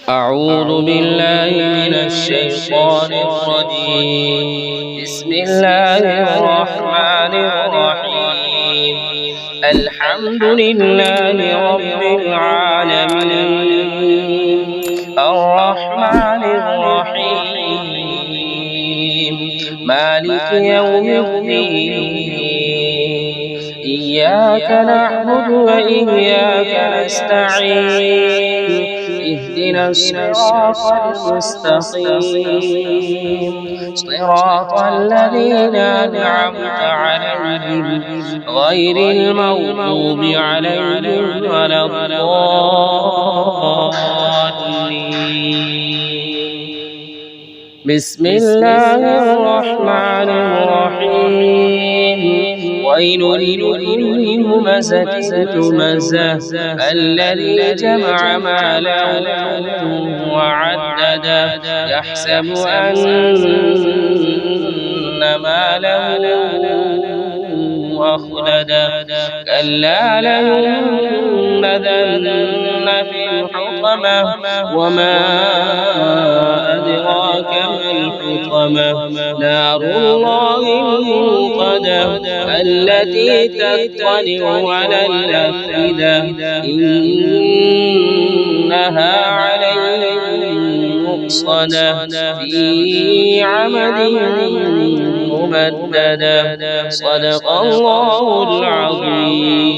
أعوذ بالله من الشيطان الرجيم. بسم الله الرحمن الرحيم. الحمد لله رب العالمين، الرحمن الرحيم، مالك يوم الدين. إياك نعبد وإياك نستعين. اهدنا الصراط المستقيم، صراط الذين أنعمت عليهم غير المغضوب عليهم ولا الضالين. بسم الله الرحمن الرحيم. ويل لكل همزة لمزة الذي جمع مالا وعدده يحسب أن ماله أخلده كلا لينبذن في الحطمة وما أدراك ما الحطمة نار الله الموقدة التي تطلع على الأفئدة إنها عليهم مؤصدة في عمد ممددة. صدق الله العظيم.